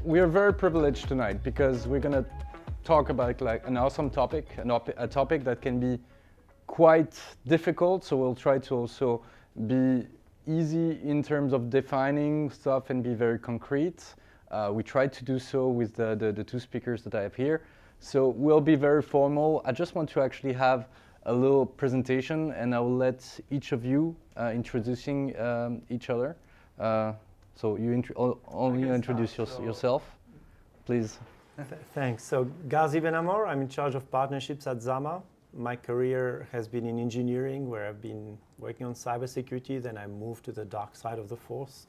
We are very privileged tonight because we're going to talk about like an awesome topic, a topic that can be quite difficult. So we'll try to also be easy in terms of defining stuff and be very concrete. We tried to do so with the two speakers that I have here. So we'll be very formal. I just want to actually have a little presentation, and I will let each of you introducing each other. So you only introduce yourself, please. Thanks. So Ghazi Benamor, I'm in charge of partnerships at Zama. My career has been in engineering, where I've been working on cybersecurity. Then I moved to the dark side of the force,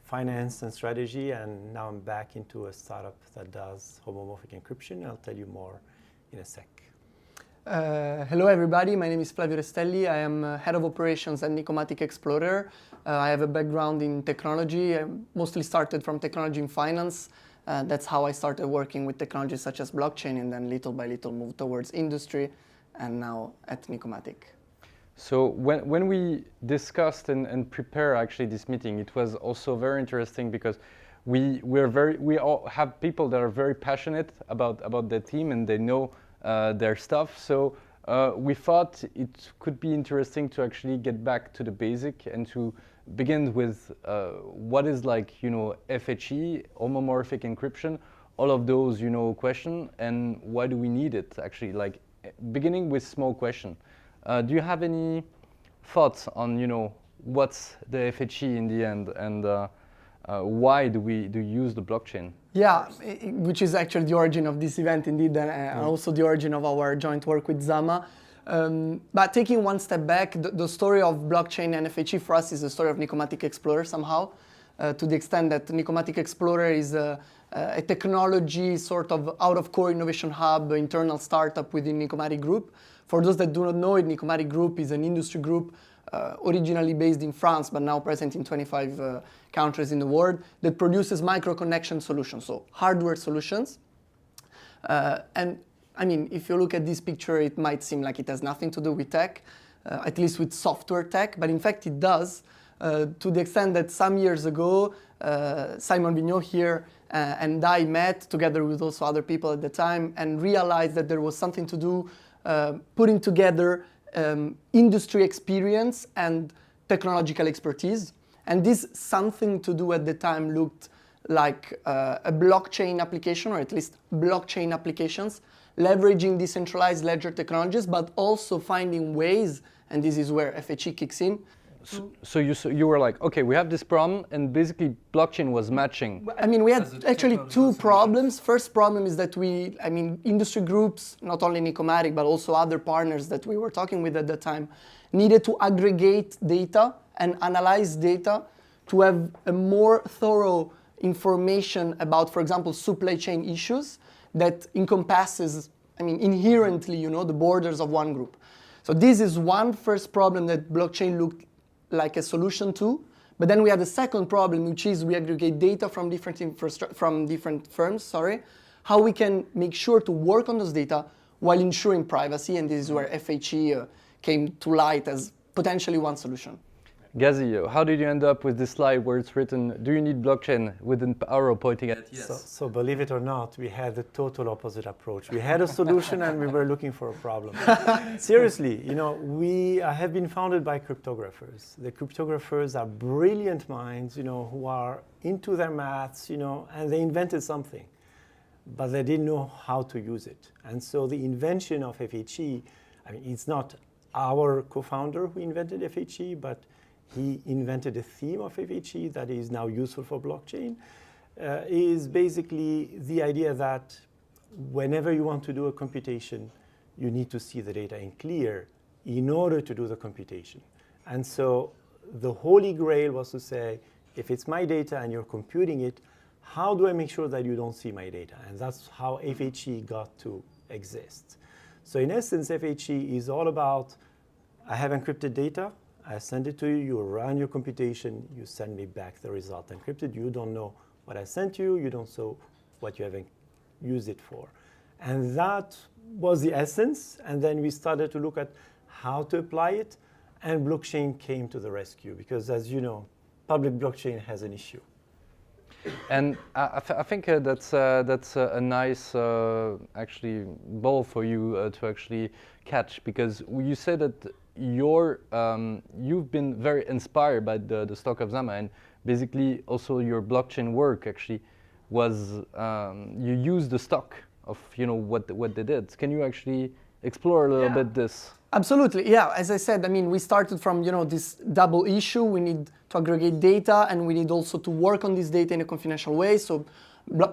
finance and strategy, and now I'm back into a startup that does homomorphic encryption. I'll tell you more in a sec. Hello everybody, my name is Flavio Restelli. I am head of operations at Nicomatic Explorer. I have a background in technology. I mostly started from technology in finance. That's how I started working with technologies such as blockchain, and then little by little moved towards industry, and now at Nicomatic. So when we discussed and prepared actually this meeting, it was also very interesting because we all have people that are very passionate about their team and they know their stuff. So we thought it could be interesting to actually get back to the basic and to begin with what is like, you know, FHE, homomorphic encryption, all of those, you know, question, and why do we need it actually, like beginning with small question. Do you have any thoughts on, you know, what's the FHE in the end, and why do you use the blockchain? Yeah, which is actually the origin of this event indeed, and also the origin of our joint work with Zama. But taking one step back, the story of blockchain and FHE for us is the story of Nicomatic Explorer somehow, to the extent that Nicomatic Explorer is a technology sort of out-of-core innovation hub, internal startup within Nicomatic Group. For those that do not know it, Nicomatic Group is an industry group originally based in France, but now present in 25 countries in the world, that produces micro-connection solutions, so hardware solutions. And I mean, if you look at this picture, it might seem like it has nothing to do with tech, at least with software tech, but in fact it does, to the extent that some years ago, Simon Vigneault here and I met, together with also other people at the time, and realized that there was something to do putting together industry experience and technological expertise. And this something to do at the time looked like a blockchain application, or at least blockchain applications, leveraging decentralized ledger technologies, but also finding ways, and this is where FHE kicks in. So you were like, okay, we have this problem, and basically blockchain was matching. I mean, we had actually two problems. First problem is that industry groups, not only Nicomatic, but also other partners that we were talking with at the time, needed to aggregate data and analyze data to have a more thorough information about, for example, supply chain issues that encompasses, inherently, you know, the borders of one group. So this is one first problem that blockchain looked like a solution to. But then we had a second problem, which is we aggregate data from different firms, how we can make sure to work on those data while ensuring privacy, and this is where FHE came to light as potentially one solution. Ghazi, how did you end up with this slide where it's written, do you need blockchain, with an arrow pointing at yes? So believe it or not, we had the total opposite approach. We had a solution and we were looking for a problem. Seriously, you know, we have been founded by cryptographers. The cryptographers are brilliant minds, you know, who are into their maths, you know, and they invented something, but they didn't know how to use it. And so the invention of FHE, it's not our co-founder who invented FHE, but he invented a theme of FHE that is now useful for blockchain, is basically the idea that whenever you want to do a computation, you need to see the data in clear in order to do the computation. And so the holy grail was to say, if it's my data and you're computing it, how do I make sure that you don't see my data? And that's how FHE got to exist. So in essence, FHE is all about, I have encrypted data, I send it to you, you run your computation, you send me back the result encrypted. You don't know what I sent you, you don't know what you have used it for. And that was the essence. And then we started to look at how to apply it. And blockchain came to the rescue because, as you know, public blockchain has an issue. And I think that's a nice actually ball for you to actually catch, because you said that you've been very inspired by the stock of Zama, and basically also your blockchain work actually was you used the stock of what they did. Can you actually explore a little bit this? Absolutely, yeah. As I said, I mean, we started from this double issue. We need to aggregate data, and we need also to work on this data in a confidential way. So,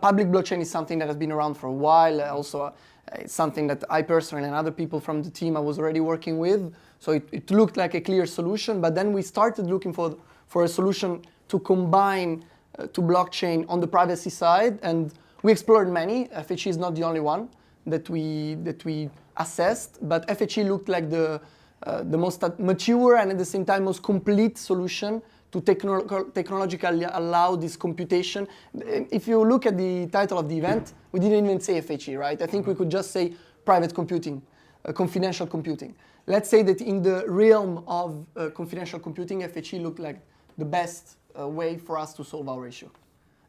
public blockchain is something that has been around for a while. Also, it's something that I personally and other people from the team I was already working with. So it looked like a clear solution. But then we started looking for a solution to combine to blockchain on the privacy side, and we explored many. FHE is not the only one that we assessed, but FHE looked like the most mature and at the same time most complete solution to technologically allow this computation. If you look at the title of the event, we didn't even say FHE, right? I think we could just say private computing, confidential computing. Let's say that in the realm of confidential computing, FHE looked like the best way for us to solve our issue.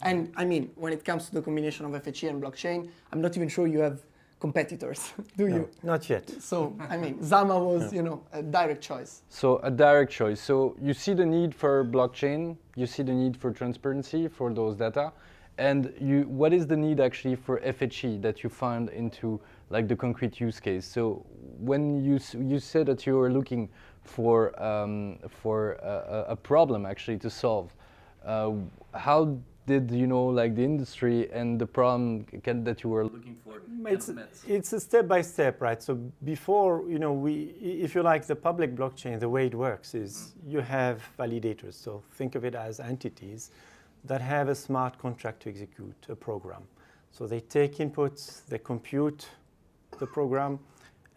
And I mean, when it comes to the combination of FHE and blockchain, I'm not even sure you have competitors, do you? Not yet. So, I mean, Zama was, a direct choice. So, a direct choice. So, you see the need for blockchain, you see the need for transparency for those data, and what is the need actually for FHE that you find into like the concrete use case? So, when you said that you were looking for a problem actually to solve, how did like the industry and the problem that you were looking for? It's a step by step, right? So before, if you like, the public blockchain, the way it works is you have validators. So think of it as entities that have a smart contract to execute a program. So they take inputs, they compute the program,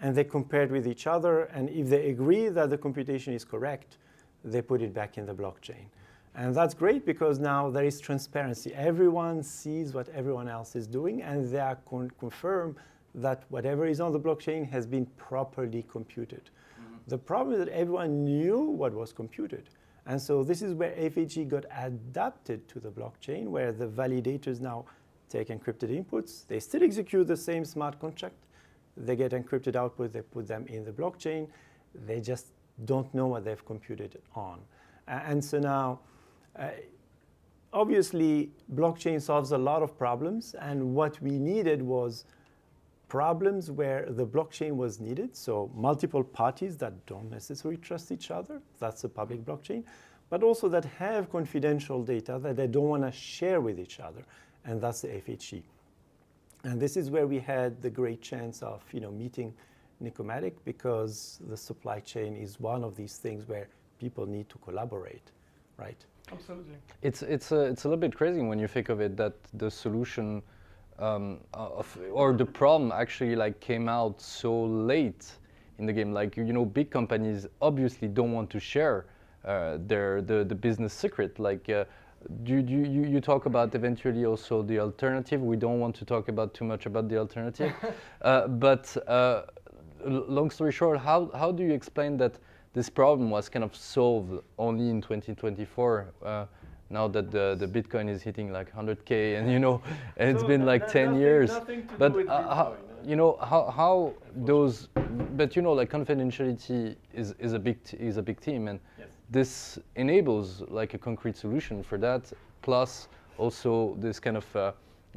and they compare it with each other. And if they agree that the computation is correct, they put it back in the blockchain. And that's great because now there is transparency. Everyone sees what everyone else is doing, and they are confirm that whatever is on the blockchain has been properly computed. Mm-hmm. The problem is that everyone knew what was computed. And so this is where FHE got adapted to the blockchain, where the validators now take encrypted inputs. They still execute the same smart contract. They get encrypted output. They put them in the blockchain. They just don't know what they've computed on. And so now, obviously, blockchain solves a lot of problems, and what we needed was problems where the blockchain was needed, so multiple parties that don't necessarily trust each other, that's a public blockchain, but also that have confidential data that they don't want to share with each other, and that's the FHE. And this is where we had the great chance of meeting Nicomatic, because the supply chain is one of these things where people need to collaborate, right? Absolutely. It's a little bit crazy when you think of it, that the solution or the problem actually came out so late in the game. Big companies obviously don't want to share the business secret. You talk about eventually also the alternative. We don't want to talk about too much about the alternative, but long story short, how do you explain that this problem was kind of solved only in 2024, now that the Bitcoin is hitting 100K, and and it's been 10 years. But how those? But confidentiality is a big team, and yes, this enables a concrete solution for that. Plus also this kind of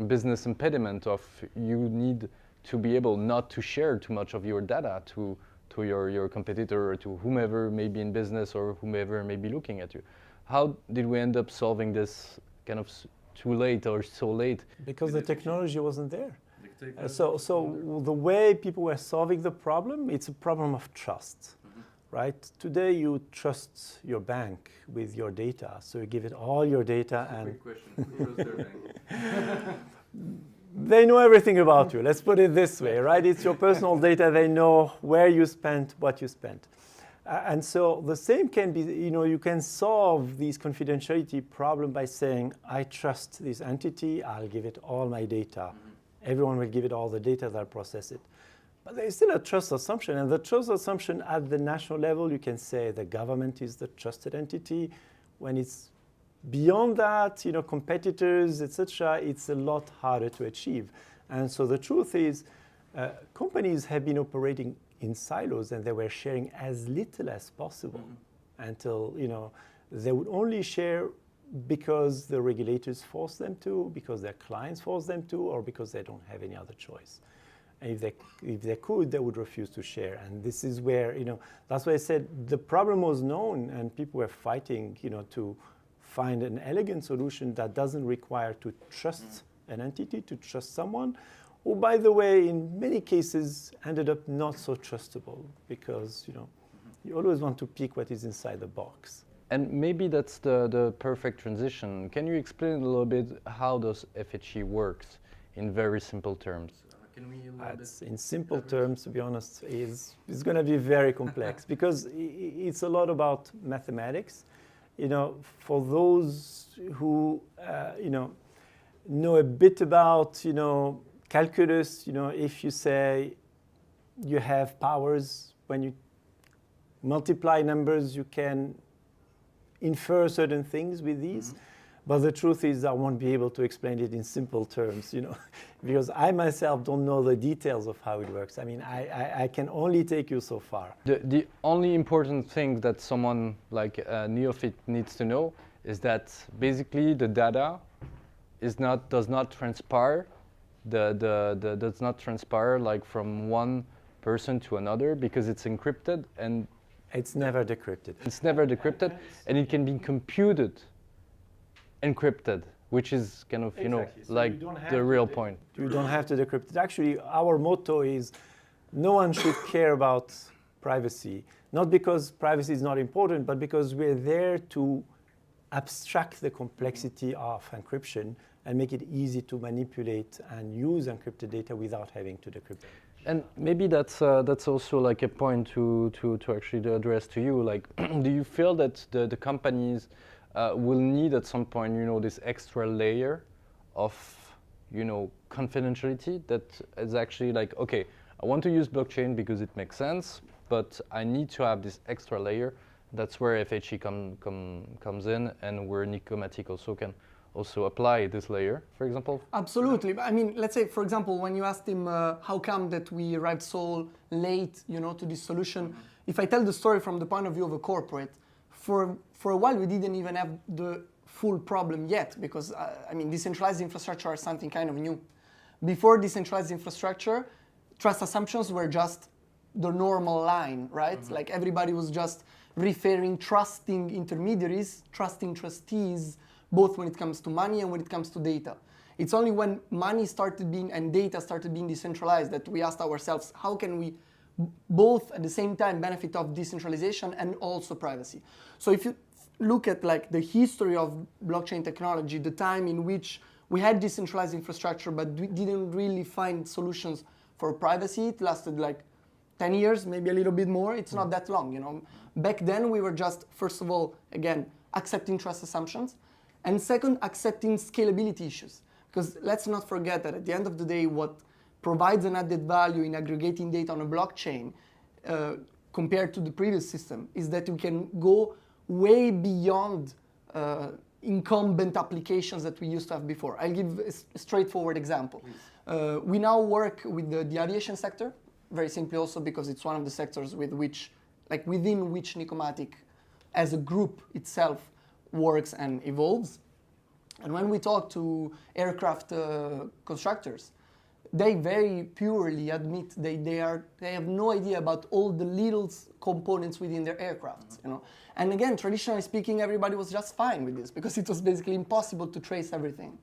business impediment of you need to be able not to share too much of your data to your competitor or to whomever may be in business or whomever may be looking at you. How did we end up solving this kind of too late or so late? Because the technology wasn't there. So the way people were solving the problem, it's a problem of trust, right? Today you trust your bank with your data, so you give it all your data and Quick question, who trusts their bank? they know everything about you. Let's put it this way, right? It's your personal data. They know where you spent, what you spent. And so the same can be, you can solve these confidentiality problem by saying, I trust this entity, I'll give it all my data. Everyone will give it all the data, they'll process it. But there is still a trust assumption, and the trust assumption at the national level, you can say the government is the trusted entity. When it's beyond that, competitors, etc., it's a lot harder to achieve. And so the truth is, companies have been operating in silos, and they were sharing as little as possible until, they would only share because the regulators force them to, because their clients force them to, or because they don't have any other choice. And if they could, they would refuse to share. And this is where, that's why I said the problem was known, and people were fighting, to find an elegant solution that doesn't require to trust an entity, to trust someone, who, by the way, in many cases ended up not so trustable, because, you always want to pick what is inside the box. And maybe that's the perfect transition. Can you explain a little bit how does FHE works in very simple terms? Can we in simple terms, to be honest, it's going to be very complex because it's a lot about mathematics. For those who know a bit about calculus, if you say you have powers, when you multiply numbers, you can infer certain things with these. But the truth is I won't be able to explain it in simple terms, because I myself don't know the details of how it works. I mean, I can only take you so far. The only important thing that someone like a neophyte needs to know is that basically the data does not transpire like from one person to another, because it's encrypted, and it's never decrypted. It's never decrypted, and it can be computed encrypted, which is kind of, So like the real point. You don't have to decrypt it. Actually, our motto is no one should care about privacy, not because privacy is not important, but because we're there to abstract the complexity of encryption and make it easy to manipulate and use encrypted data without having to decrypt it. And maybe that's also like a point to actually address to you. Like, do you feel that the companies will need at some point, this extra layer of, confidentiality that is actually like, okay, I want to use blockchain because it makes sense, but I need to have this extra layer. That's where FHE comes in, and where Nicomatic also can also apply this layer, for example? Absolutely. I mean, let's say, for example, when you asked him how come that we arrived so late, to this solution, if I tell the story from the point of view of a corporate, for a while we didn't even have the full problem yet, because, decentralized infrastructure is something kind of new. Before decentralized infrastructure, trust assumptions were just the normal line, right? Like everybody was just referring, trusting intermediaries, trusting trustees, both when it comes to money and when it comes to data. It's only when money started being and data started being decentralized that we asked ourselves, how can we both at the same time benefit of decentralization and also privacy? So if you look at like the history of blockchain technology, the time in which we had decentralized infrastructure but we didn't really find solutions for privacy, it lasted like 10 years, maybe a little bit more. It's not that long, Back then we were just, first of all, again, accepting trust assumptions, and second, accepting scalability issues. Because let's not forget that at the end of the day, what provides an added value in aggregating data on a blockchain compared to the previous system is that we can go way beyond incumbent applications that we used to have before. I'll give a straightforward example. We now work with the aviation sector, very simply also because it's one of the sectors within which Nicomatic as a group itself works and evolves. And when we talk to aircraft constructors, they very purely admit they have no idea about all the little components within their aircraft. And again, traditionally speaking, everybody was just fine with this because it was basically impossible to trace everything.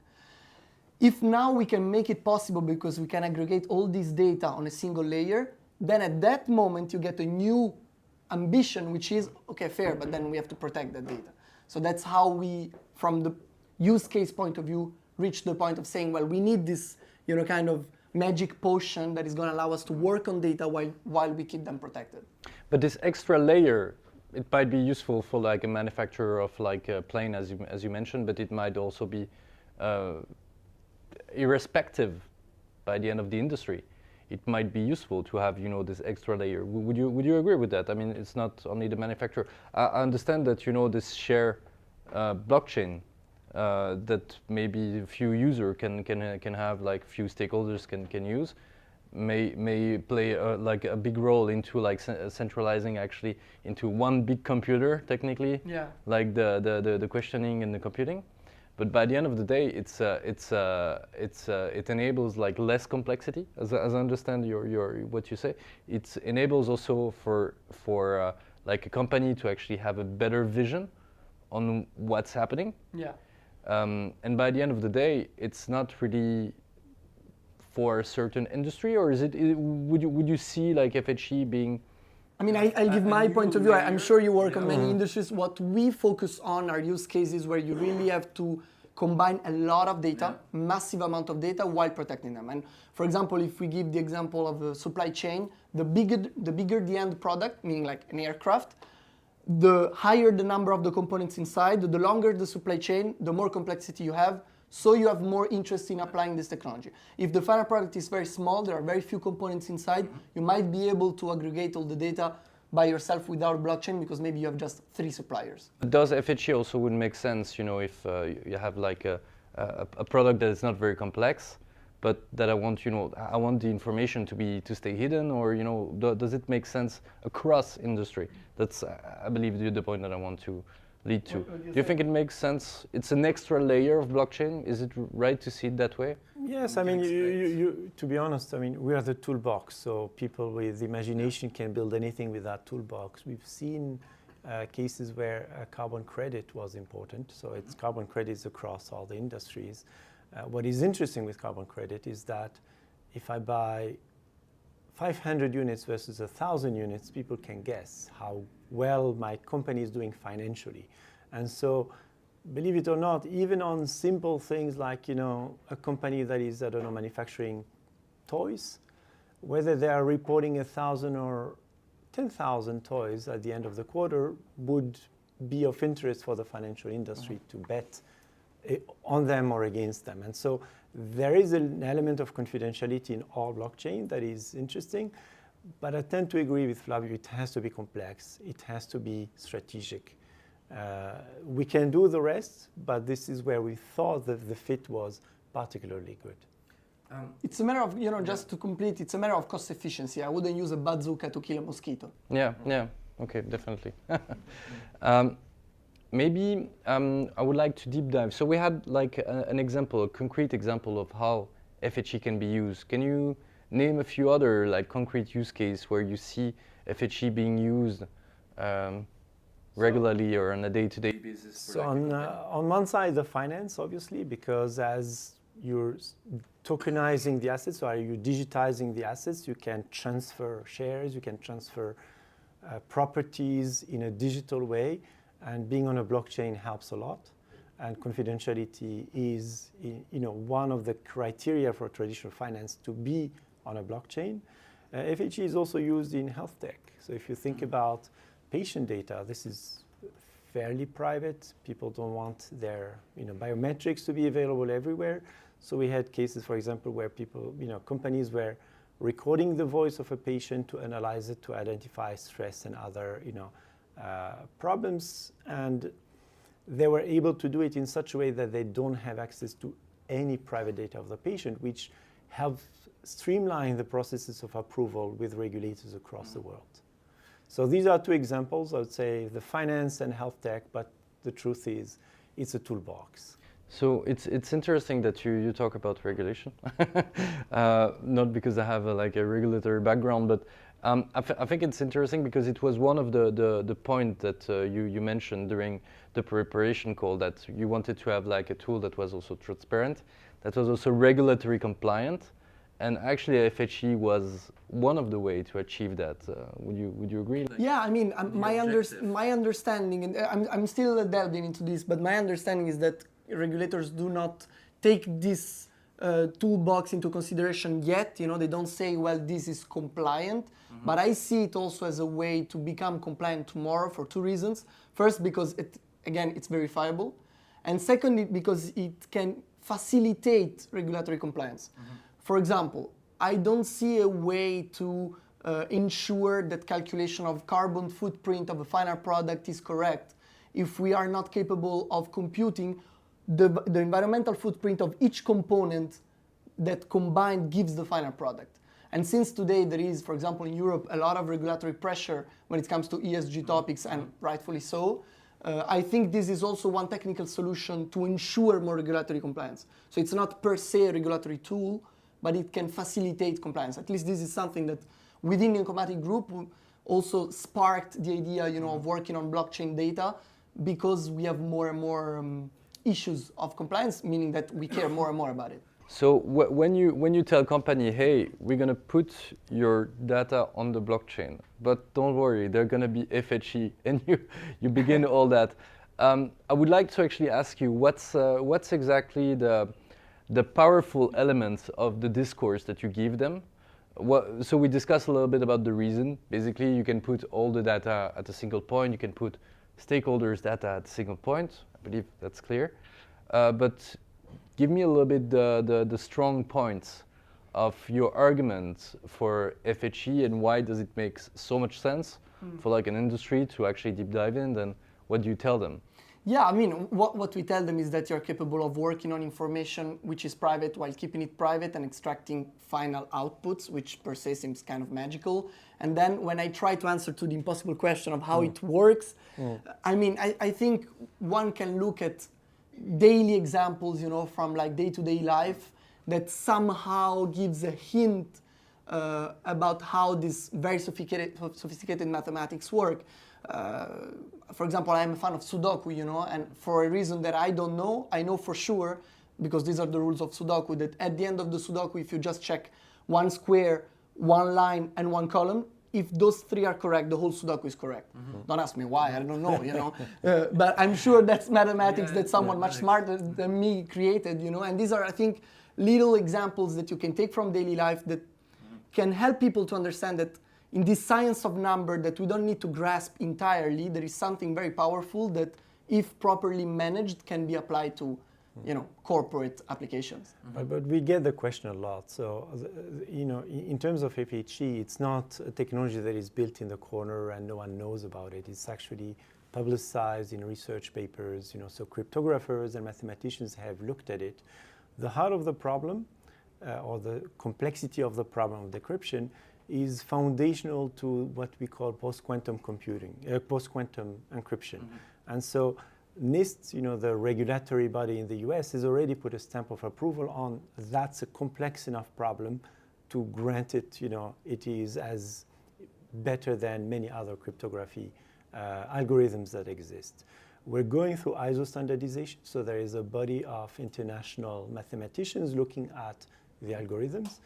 If now we can make it possible because we can aggregate all this data on a single layer, then at that moment you get a new ambition, which is, okay, fair, but then we have to protect that data. So that's how we, from the use case point of view, reach the point of saying, well, we need this, kind of magic potion that is going to allow us to work on data while we keep them protected. But this extra layer, it might be useful for like a manufacturer of like a plane, as you mentioned, but it might also be irrespective by the end of the industry. It might be useful to have, this extra layer. Would you agree with that? I mean, it's not only the manufacturer. I understand that, this share blockchain that maybe a few users can have, like few stakeholders can use, may play like a big role into like centralizing actually into one big computer technically. Yeah. Like the questioning and the computing. But by the end of the day, it enables like less complexity, as I understand what you say. It enables also for like a company to actually have a better vision on what's happening. Yeah. And by the end of the day, it's not really for a certain industry, or is it? Would you see like FHE being? I mean, I'll give my point of view. I'm sure you work on many industries. What we focus on are use cases where you really have to combine a lot of data, massive amount of data, while protecting them. And for example, if we give the example of a supply chain, the bigger the end product, meaning like an aircraft, the higher the number of the components inside, the longer the supply chain, the more complexity you have, so you have more interest in applying this technology. If the final product is very small, there are very few components inside, you might be able to aggregate all the data by yourself without blockchain because maybe you have just 3 suppliers. Does FHE also would make sense, if you have like a product that is not very complex, but that I want the information to stay hidden, or does it make sense across industry? That's I believe the point that I want to lead to. Do you think it makes sense? It's an extra layer of blockchain. Is it right to see it that way? Yes, I mean, you to be honest, I mean, we are the toolbox, so people with imagination can build anything with that toolbox. We've seen cases where a carbon credit was important, so it's carbon credits across all the industries. What is interesting with carbon credit is that if I buy 500 units versus 1,000 units, people can guess how well my company is doing financially. And so, believe it or not, even on simple things like, a company that is, manufacturing toys, whether they are reporting 1,000 or 10,000 toys at the end of the quarter would be of interest for the financial industry to bet on them or against them. And so there is an element of confidentiality in all blockchain that is interesting, but I tend to agree with Flavio, it has to be complex, it has to be strategic. We can do the rest, but this is where we thought that the fit was particularly good. It's a matter of, just to complete, it's a matter of cost efficiency. I wouldn't use a bazooka to kill a mosquito. Yeah, okay, definitely. Maybe I would like to deep dive. So we had like an example, a concrete example of how FHE can be used. Can you name a few other like concrete use cases where you see FHE being used regularly or on a day-to-day basis? So on one side, the finance, obviously, because as you're tokenizing the assets, or you're digitizing the assets, you can transfer shares, you can transfer properties in a digital way. And being on a blockchain helps a lot. And confidentiality is, one of the criteria for traditional finance to be on a blockchain. FHE is also used in health tech. So if you think about patient data, this is fairly private. People don't want their, biometrics to be available everywhere. So we had cases, for example, where people, companies were recording the voice of a patient to analyze it, to identify stress and other, problems, and they were able to do it in such a way that they don't have access to any private data of the patient, which helps streamline the processes of approval with regulators across the world. So these are 2 examples, I would say, the finance and health tech, but the truth is, it's a toolbox. So it's interesting that you talk about regulation, not because I have a regulatory background, but I think it's interesting because it was one of the point that you mentioned during the preparation call, that you wanted to have like a tool that was also transparent, that was also regulatory compliant, And actually, FHE was one of the way to achieve that. Would you agree? Yeah, I mean, my understanding, and I'm still delving into this, but my understanding is that regulators do not take this toolbox into consideration yet. You know, they don't say, well, this is compliant. But I see it also as a way to become compliant tomorrow for two reasons. First, because it's verifiable, and secondly, because it can facilitate regulatory compliance. For example, I don't see a way to ensure that calculation of carbon footprint of a final product is correct if we are not capable of computing the environmental footprint of each component that combined gives the final product. And since today there is, for example, in Europe, a lot of regulatory pressure when it comes to ESG topics, and rightfully so, I think this is also one technical solution to ensure more regulatory compliance. So it's not per se a regulatory tool, but it can facilitate compliance. At least this is something that within the Nicomatic group also sparked the idea, of working on blockchain data, because we have more and more issues of compliance, meaning that we care more and more about it. So when you tell company, hey, we're gonna put your data on the blockchain, but don't worry, they're gonna be FHE, and you begin all that. I would like to actually ask you, what's exactly the powerful elements of the discourse that you give them? So we discussed a little bit about the reason. Basically, you can put all the data at a single point. You can put stakeholders' data at a single point. I believe that's clear. But give me a little bit the strong points of your argument for FHE, and why does it make so much sense for like an industry to actually deep dive in, and what do you tell them? Yeah, I mean, what we tell them is that you're capable of working on information which is private while keeping it private and extracting final outputs, which per se seems kind of magical. And then when I try to answer to the impossible question of how it works, I mean, I think one can look at daily examples, from like day-to-day life that somehow gives a hint about how this very sophisticated mathematics work. For example, I'm a fan of Sudoku, and for a reason that I don't know, I know for sure, because these are the rules of Sudoku, that at the end of the Sudoku, if you just check one square, one line, and one column, if those three are correct, the whole Sudoku is correct. Don't ask me why, I don't know, but I'm sure that's mathematics that someone much smarter than me created, and these are, I think, little examples that you can take from daily life that can help people to understand that in this science of number that we don't need to grasp entirely, there is something very powerful that, if properly managed, can be applied to, corporate applications. But we get the question a lot. So, in terms of FHE, it's not a technology that is built in the corner and no one knows about it. It's actually publicized in research papers. So cryptographers and mathematicians have looked at it. The heart of the problem, or the complexity of the problem of decryption, is foundational to what we call post-quantum computing, post-quantum encryption. And so NIST, the regulatory body in the US, has already put a stamp of approval on that's a complex enough problem to grant it, it is as better than many other cryptography algorithms that exist. We're going through ISO standardization, so there is a body of international mathematicians looking at the algorithms.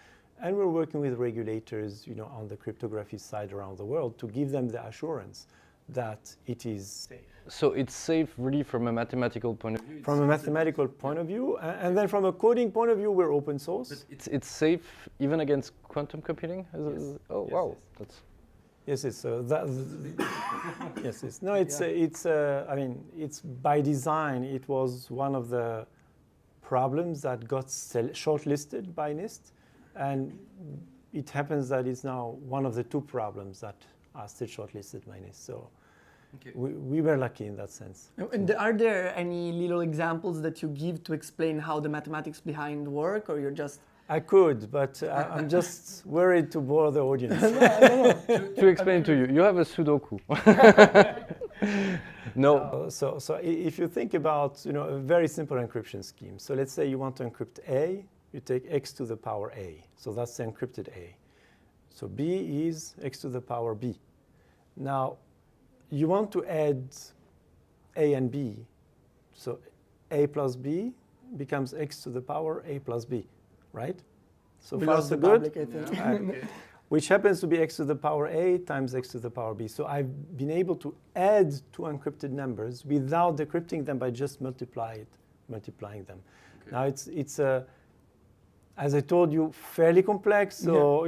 And we're working with regulators, on the cryptography side around the world to give them the assurance that it is safe. So it's safe really from a mathematical point of view? From a mathematical point of view, and then from a coding point of view, we're open source. But it's safe even against quantum computing? Yes. Oh, yes, wow. Yes. Yes, it's yes, it's no, it's I mean, it's by design. It was one of the problems that got shortlisted by NIST. And it happens that it's now one of the two problems that are still shortlisted by NIST. So we were lucky in that sense. And are there any little examples that you give to explain how the mathematics behind work, or you're just... I could, but I'm just worried to bore the audience. To explain to you, you have a Sudoku. No. So if you think about, a very simple encryption scheme. So let's say you want to encrypt A. You take x to the power a. So that's the encrypted a. So b is x to the power b. Now, you want to add a and b. So a plus b becomes x to the power a plus b, right? So We far, lost so the good. public, I think. Okay. Which happens to be x to the power a times x to the power b. So I've been able to add two encrypted numbers without decrypting them by just multiplying them. Okay. Now it's as I told you, fairly complex. So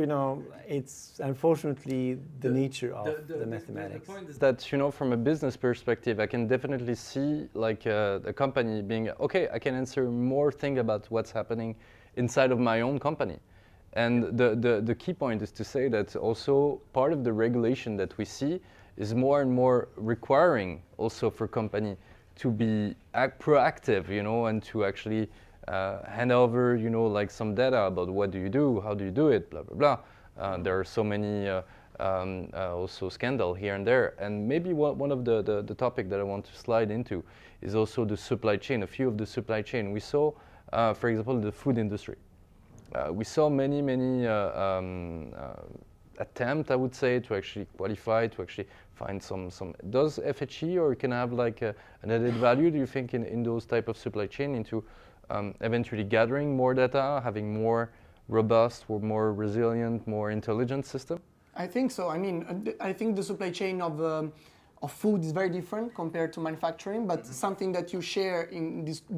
it's unfortunately the nature of the mathematics. The point is that from a business perspective, I can definitely see like a company being okay. I can answer more things about what's happening inside of my own company. And the key point is to say that also part of the regulation that we see is more and more requiring also for company to be proactive, and to actually hand over, like some data about what do you do, how do you do it, blah, blah, blah. There are so many also scandal here and there. And maybe one of the topic that I want to slide into is also the supply chain, a few of the supply chain. We saw, for example, the food industry. We saw many attempt, I would say, to actually qualify, to actually find some. Does FHE or can have like an added value, do you think, in those type of supply chain into eventually gathering more data, having more robust, or more resilient, more intelligent system? I think so. I mean, I think the supply chain of food is very different compared to manufacturing, but something that you share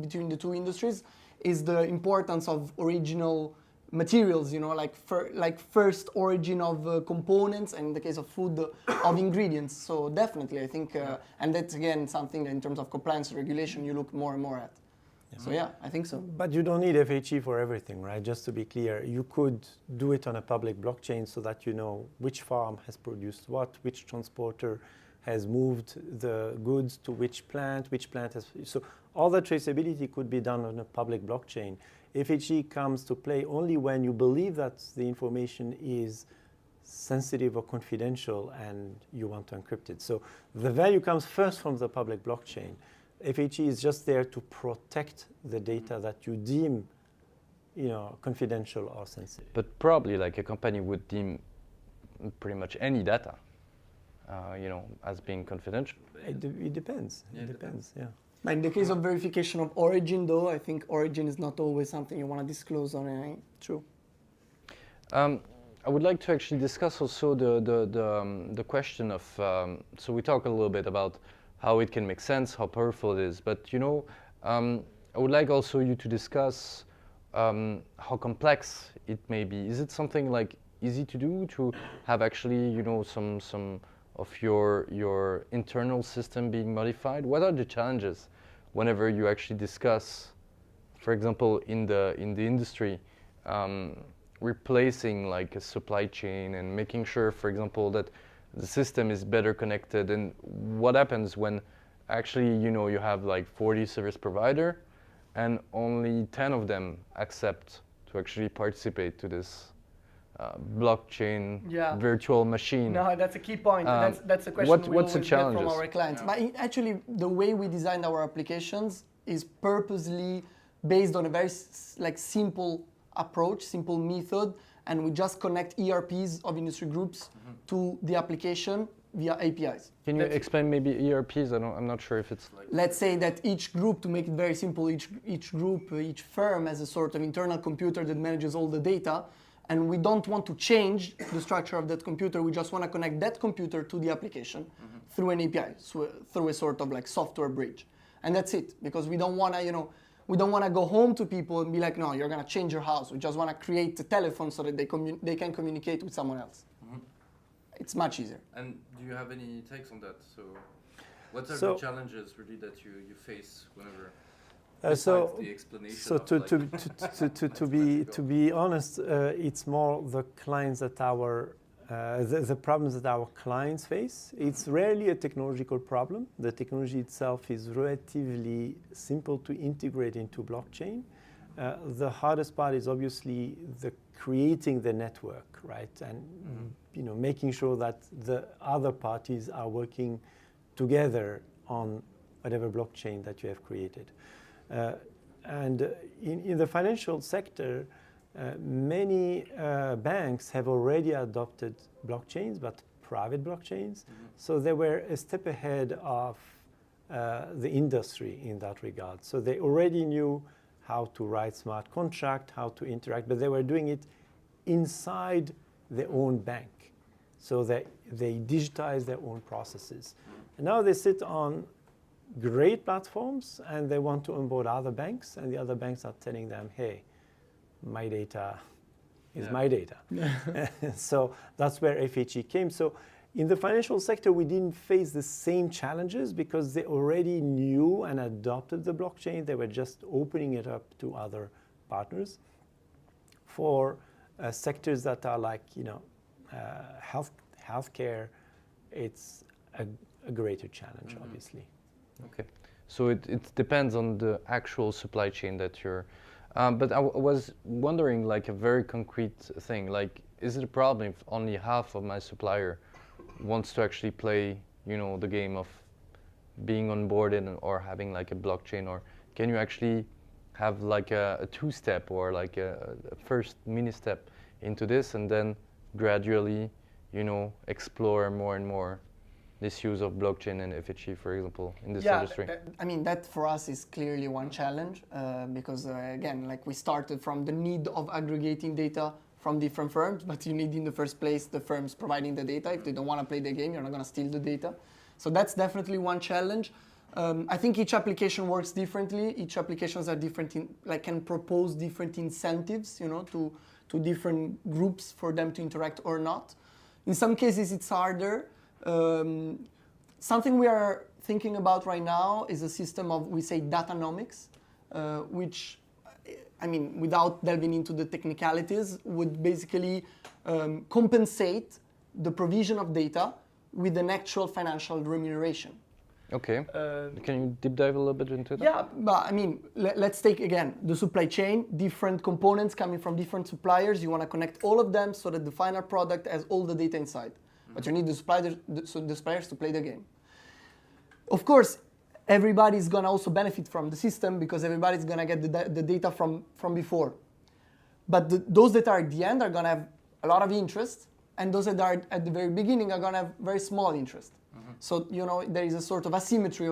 between the two industries is the importance of original materials, like first origin of components, and in the case of food, of ingredients. So definitely, I think, and that's again something that in terms of compliance regulation you look more and more at. Yeah. So yeah, I think so. But you don't need FHE for everything, right? Just to be clear, you could do it on a public blockchain so that you know which farm has produced what, which transporter has moved the goods to which plant has. So all the traceability could be done on a public blockchain. FHE comes to play only when you believe that the information is sensitive or confidential and you want to encrypt it. So the value comes first from the public blockchain. FHE is just there to protect the data that you deem, confidential or sensitive. But probably like a company would deem pretty much any data, as being confidential. It depends. Yeah, it depends. Yeah. But in the case of verification of origin, though, I think origin is not always something you want to disclose on any. True. I would like to actually discuss also the question of. So we talk a little bit about how it can make sense, how powerful it is, but I would like also you to discuss how complex it may be. Is it something like easy to do to have actually some of your internal system being modified? What are the challenges whenever you actually discuss, for example, in the industry, replacing like a supply chain and making sure, for example, that the system is better connected? And what happens when actually you have like 40 service provider and only 10 of them accept to actually participate to this blockchain virtual machine? No, that's a key point. That's a question we what's always the get challenges? from our clients. But actually, the way we designed our applications is purposely based on a very simple approach, simple method, and we just connect ERPs of industry groups to the application via APIs. Can you explain maybe ERPs? I'm not sure if it's like. Let's say that each group, to make it very simple, each group, each firm has a sort of internal computer that manages all the data, and we don't want to change the structure of that computer. We just want to connect that computer to the application through an API, so through a sort of like software bridge, and that's it. Because we don't want to, we don't want to go home to people and be like, no, you're going to change your house. We just want to create a telephone so that they can communicate with someone else. It's much easier. And do you have any takes on that? So, what are the challenges really that you face whenever? So, the explanation to be honest, it's more the clients that the problems that our clients face. It's rarely a technological problem. The technology itself is relatively simple to integrate into blockchain. The hardest part is obviously creating the network, right? And making sure that the other parties are working together on whatever blockchain that you have created. And in the financial sector, many banks have already adopted blockchains, but private blockchains. So they were a step ahead of the industry in that regard. So they already knew how to write smart contract, how to interact, but they were doing it inside their own bank, so that they digitize their own processes. And now they sit on great platforms and they want to onboard other banks, and the other banks are telling them, hey, my data is my data. So that's where FHE came. So in the financial sector, we didn't face the same challenges because they already knew and adopted the blockchain. They were just opening it up to other partners. For sectors that are like, healthcare, it's a greater challenge, obviously. Okay, so it depends on the actual supply chain that you're. But I was wondering, like a very concrete thing, like is it a problem if only half of my supplier wants to actually play, the game of being onboarded or having like a blockchain, or can you actually have like a two-step or like a first mini step into this and then gradually, explore more and more this use of blockchain and FHE, for example, in this industry? That for us is clearly one challenge because again, like we started from the need of aggregating data from different firms, but you need in the first place the firms providing the data. If they don't want to play the game, you're not going to steal the data. So that's definitely one challenge. I think each application works differently. Each applications are different, can propose different incentives, to different groups for them to interact or not. In some cases, it's harder. Something we are thinking about right now is a system of, we say, datanomics, which, without delving into the technicalities, would basically compensate the provision of data with an actual financial remuneration. Okay. Can you deep dive a little bit into that? Yeah, but let's take again the supply chain, different components coming from different suppliers. You want to connect all of them so that the final product has all the data inside. But you need the suppliers to play the game. Of course, everybody's going to also benefit from the system because everybody's going to get the data from before. But those that are at the end are going to have a lot of interest, and those that are at the very beginning are going to have very small interest. So, there is a sort of asymmetry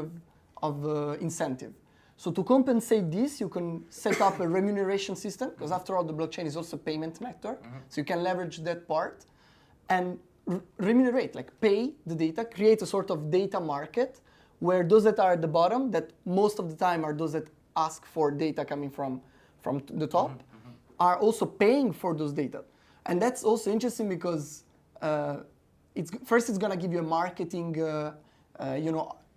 of incentive. So to compensate this, you can set up a remuneration system, because after all, the blockchain is also a payment network. So you can leverage that part and remunerate, like pay the data, create a sort of data market where those that are at the bottom, that most of the time are those that ask for data coming from the top, are also paying for those data. And that's also interesting because it's going to give you a marketing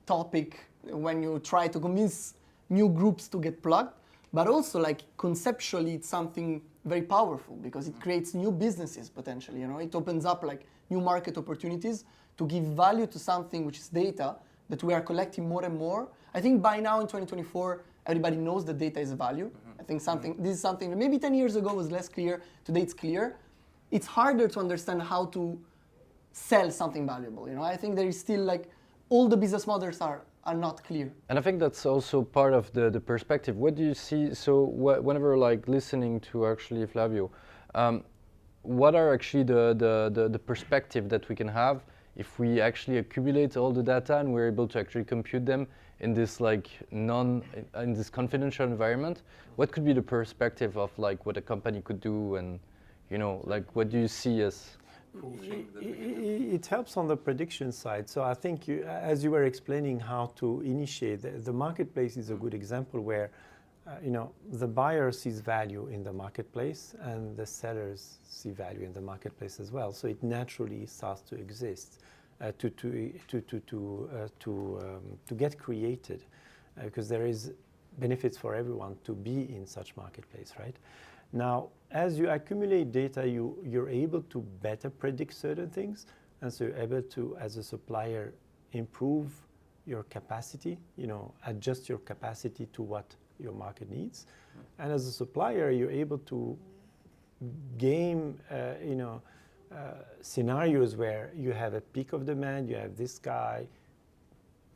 topic when you try to convince new groups to get plugged, but also like conceptually it's something very powerful because it creates new businesses potentially. It opens up like new market opportunities to give value to something which is data that we are collecting more and more. I think by now in 2024 everybody knows that data is a value. I think this is something that maybe 10 years ago was less clear. Today it's clear. It's harder to understand how to sell something valuable. I think there is still like all the business models are not clear. And I think that's also part of the perspective. What do you see? So whenever like listening to actually Flavio, what are actually the perspective that we can have if we actually accumulate all the data and we're able to actually compute them in this like in this confidential environment? What could be the perspective of like what a company could do, and like what do you see as? It helps on the prediction side. So I think as you were explaining how to initiate, the marketplace is a good example where the buyer sees value in the marketplace and the sellers see value in the marketplace as well. So it naturally starts to exist, to get created, because there is benefits for everyone to be in such marketplace, right? Now, as you accumulate data, you're able to better predict certain things, and so you're able to, as a supplier, improve your capacity, adjust your capacity to what your market needs. And as a supplier, you're able to game, scenarios where you have a peak of demand, you have this guy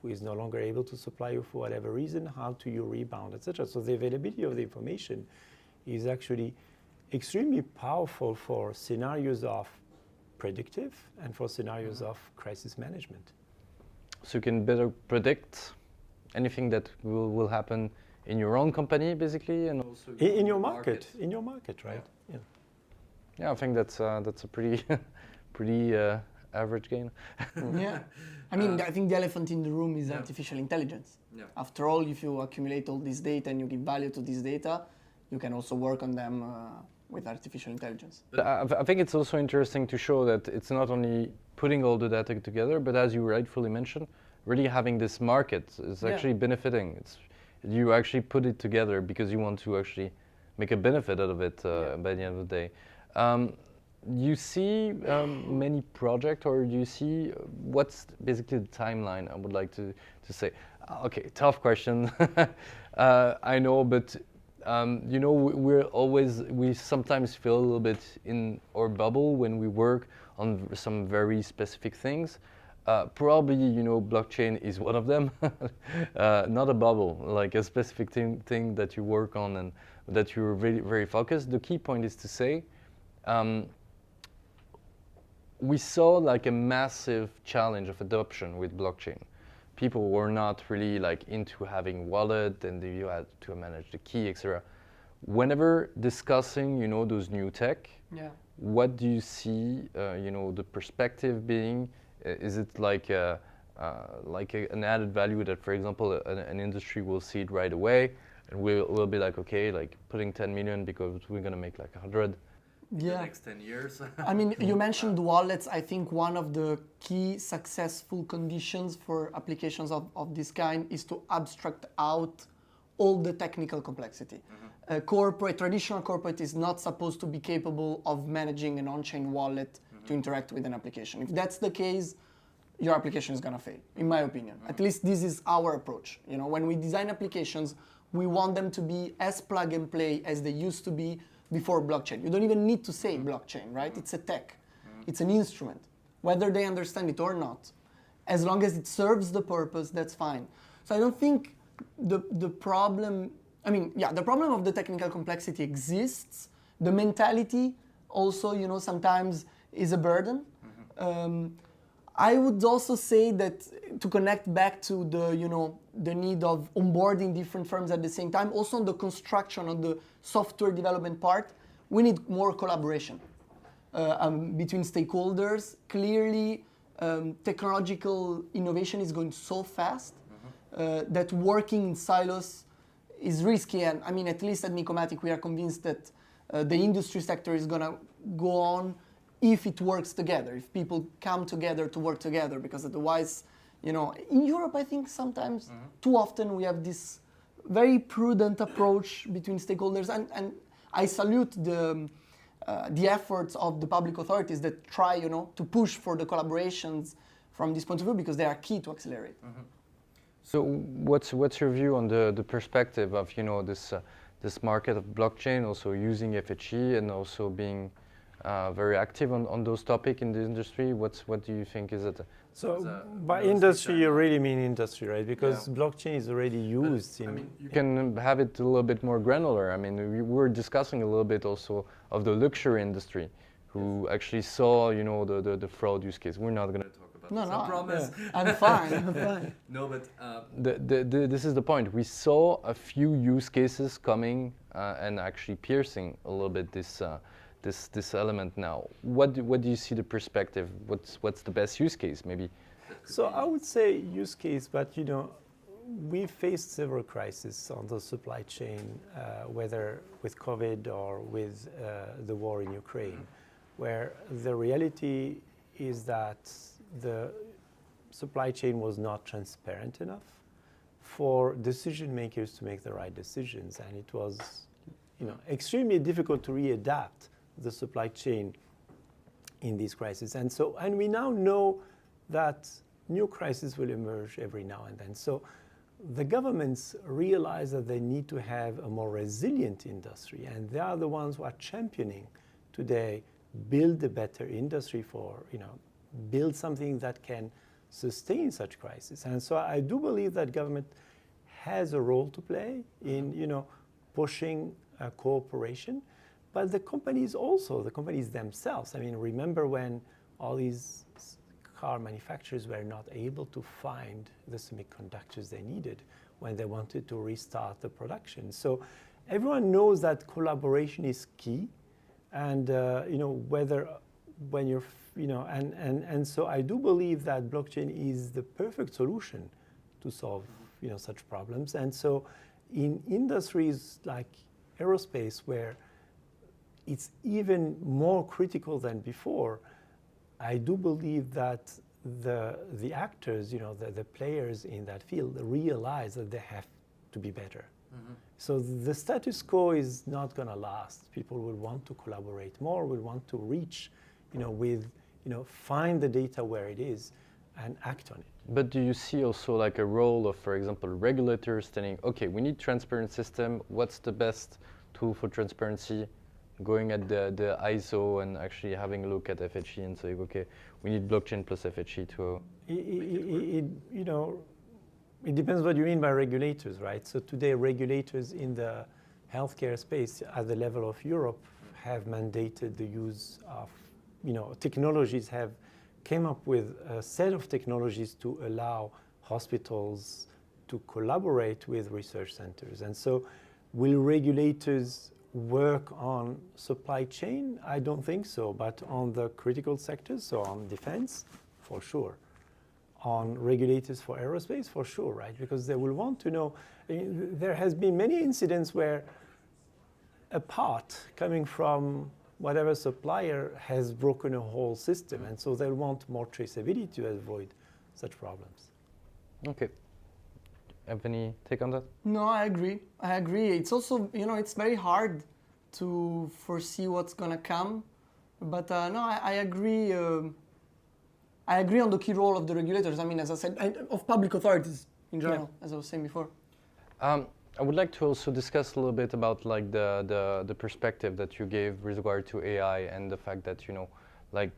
who is no longer able to supply you for whatever reason, how do you rebound, etc. So the availability of the information is actually extremely powerful for scenarios of predictive and for scenarios of crisis management. So you can better predict anything that will happen in your own company, basically, and also in your market, right? Yeah. Yeah, I think that's a pretty pretty average gain. Yeah. I mean, I think the elephant in the room is Yeah. artificial intelligence. Yeah. After all, if you accumulate all this data and you give value to this data, you can also work on them with artificial intelligence. I think it's also interesting to show that it's not only putting all the data together, but as you rightfully mentioned, really having this market is actually benefiting. You actually put it together because you want to actually make a benefit out of it by the end of the day. You see many projects, or you see what's basically the timeline? I would like to say. Okay, tough question. I know, but you know, we sometimes feel a little bit in our bubble when we work on some very specific things. Probably, you know, blockchain is one of them. Not a bubble, like a specific thing that you work on and that you're very, very focused. The key point is to say, we saw like a massive challenge of adoption with blockchain. People were not really like into having wallet, and you had to manage the key, etc. Whenever discussing, you know, those new tech, what do you see, you know, the perspective being? Is it like an added value that, for example, an industry will see it right away, and we'll be like, okay, like putting 10 million because we're gonna make like 100. The next 10 years. I mean, you mentioned wallets. I think one of the key successful conditions for applications of this kind is to abstract out all the technical complexity. Traditional corporate is not supposed to be capable of managing an on-chain wallet to interact with an application. If that's the case, your application is gonna fail, in my opinion. At least this is our approach. You know, when we design applications, we want them to be as plug and play as they used to be before blockchain. You don't even need to say blockchain, right? It's a tech. It's an instrument. Whether they understand it or not, as long as it serves the purpose, that's fine. So I don't think the problem, I mean, yeah, the problem of the technical complexity exists. The mentality also, you know, sometimes is a burden. I would also say that to connect back to the, you know, the need of onboarding different firms at the same time, also on the construction, on the software development part, we need more collaboration between stakeholders. Clearly, technological innovation is going so fast that working in silos is risky. And I mean, at least at Nicomatic, we are convinced that the industry sector is gonna go on if it works together, if people come together to work together, because otherwise, you know, in Europe, I think sometimes too often we have this very prudent approach between stakeholders, and I salute the efforts of the public authorities that try, you know, to push for the collaborations from this point of view, because they are key to accelerate. So what's your view on the perspective of, you know, this market of blockchain, also using FHE and also being very active on those topics in the industry? What do you think is it? So by industry, you really mean industry, right? Because blockchain is already used in... I mean, you can have it a little bit more granular. I mean, we were discussing a little bit also of the luxury industry, who actually saw, you know, the fraud use case. We're not going to talk about No, this, no, I promise. I'm fine, I'm fine. No, but this is the point. We saw a few use cases coming and actually piercing a little bit this element now. What do you see the perspective? What's the best use case, maybe? So I would say use case, but you know, we faced several crises on the supply chain, whether with COVID or with the war in Ukraine, where the reality is that the supply chain was not transparent enough for decision makers to make the right decisions, and it was, you know, extremely difficult to readapt the supply chain in these crises. And we now know that new crises will emerge every now and then. So the governments realize that they need to have a more resilient industry, and they are the ones who are championing today, build a better industry for, you know, build something that can sustain such crises. And so I do believe that government has a role to play in, you know, pushing cooperation. But the companies also, the companies themselves, I mean, remember when all these car manufacturers were not able to find the semiconductors they needed when they wanted to restart the production. So everyone knows that collaboration is key. and whether when you're and so I do believe that blockchain is the perfect solution to solve such problems. And so in industries like aerospace, where it's even more critical than before, I do believe that the actors, the players in that field realize that they have to be better. So the status quo is not going to last. People will want to collaborate more, will want to reach, find the data where it is and act on it. But do you see also like a role of, for example, regulators telling, okay, we need transparent system. What's the best tool for transparency? Going at the ISO and actually having a look at FHE and saying, okay, we need blockchain plus FHE to. It depends what you mean by regulators, right? So today, regulators in the healthcare space at the level of Europe have mandated the use of, technologies came up with a set of technologies to allow hospitals to collaborate with research centers. And so will regulators work on supply chain? I don't think so, but on the critical sectors, so on defense, for sure. On regulators for aerospace, for sure, right? Because they will want to know. There has been many incidents where a part coming from whatever supplier has broken a whole system, and so they'll want more traceability to avoid such problems. Okay. Have any take on that? No, I agree. It's also, it's very hard to foresee what's gonna come, but no, I agree. I agree on the key role of the regulators. I mean, as I said, of public authorities in general, as I was saying before. I would like to also discuss a little bit about like the perspective that you gave with regard to AI and the fact that like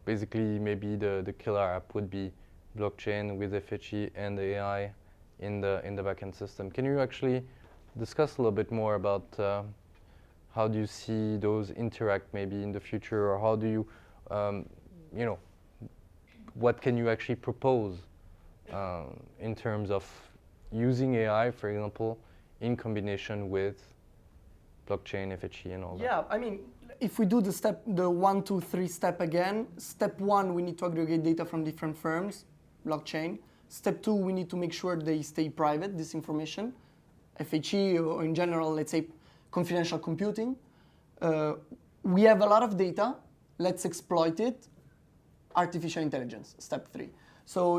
basically maybe the killer app would be blockchain with FHE and AI in the backend system. Can you actually discuss a little bit more about how do you see those interact maybe in the future, or how do you what can you actually propose in terms of using AI, for example, in combination with blockchain, FHE, and all that? Yeah, I mean, if we do the 1, 2, 3 step again, step 1, we need to aggregate data from different firms, blockchain. Step 2, we need to make sure they stay private, this information. FHE, or in general, let's say, confidential computing. We have a lot of data, let's exploit it. Artificial intelligence, step 3. So,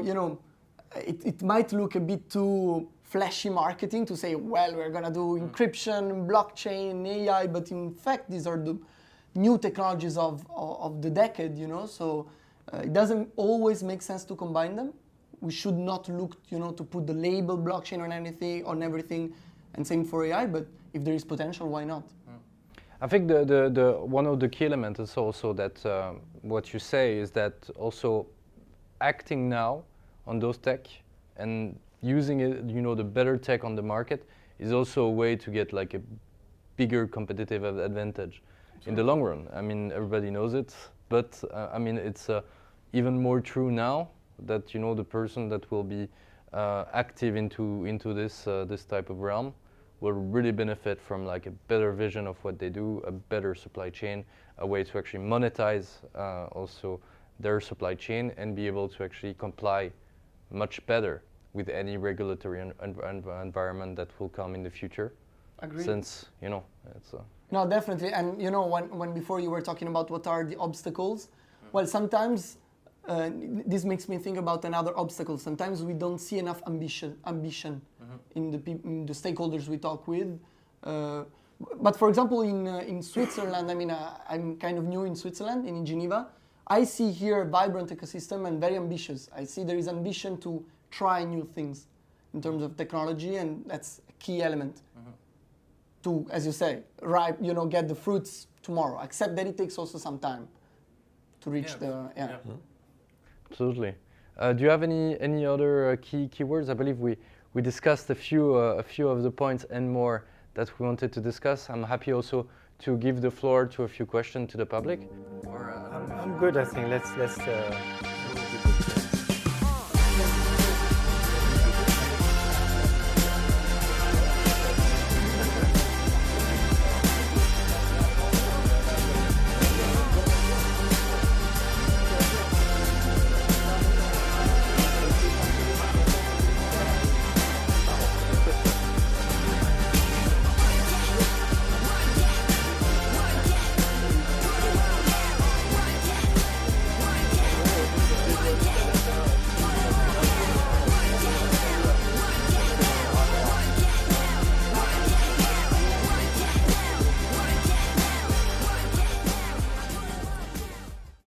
it might look a bit too flashy marketing to say, well, we're gonna do encryption, blockchain, AI, but in fact, these are the new technologies of the decade, so it doesn't always make sense to combine them. We should not look, to put the label blockchain on everything, and same for AI, but if there is potential, why not? I think the one of the key elements is also that what you say is that also acting now on those tech and using it, the better tech on the market is also a way to get like a bigger competitive advantage in the long run. I mean, everybody knows it, but I mean, it's even more true now that the person that will be active into this type of realm will really benefit from like a better vision of what they do, a better supply chain, a way to actually monetize also their supply chain and be able to actually comply much better with any regulatory environment that will come in the future. Agreed. Since, it's... No, definitely. And, when before you were talking about what are the obstacles, well, sometimes this makes me think about another obstacle. Sometimes we don't see enough ambition in the stakeholders we talk with. But for example, in Switzerland, I mean, I'm kind of new in Switzerland, in Geneva. I see here a vibrant ecosystem and very ambitious. I see there is ambition to try new things in terms of technology, and that's a key element to, as you say, get the fruits tomorrow. Except that it takes also some time to reach Absolutely. Do you have any other key keywords? I believe we discussed a few of the points and more that we wanted to discuss. I'm happy also to give the floor to a few questions to the public. I'm good, I think. Let's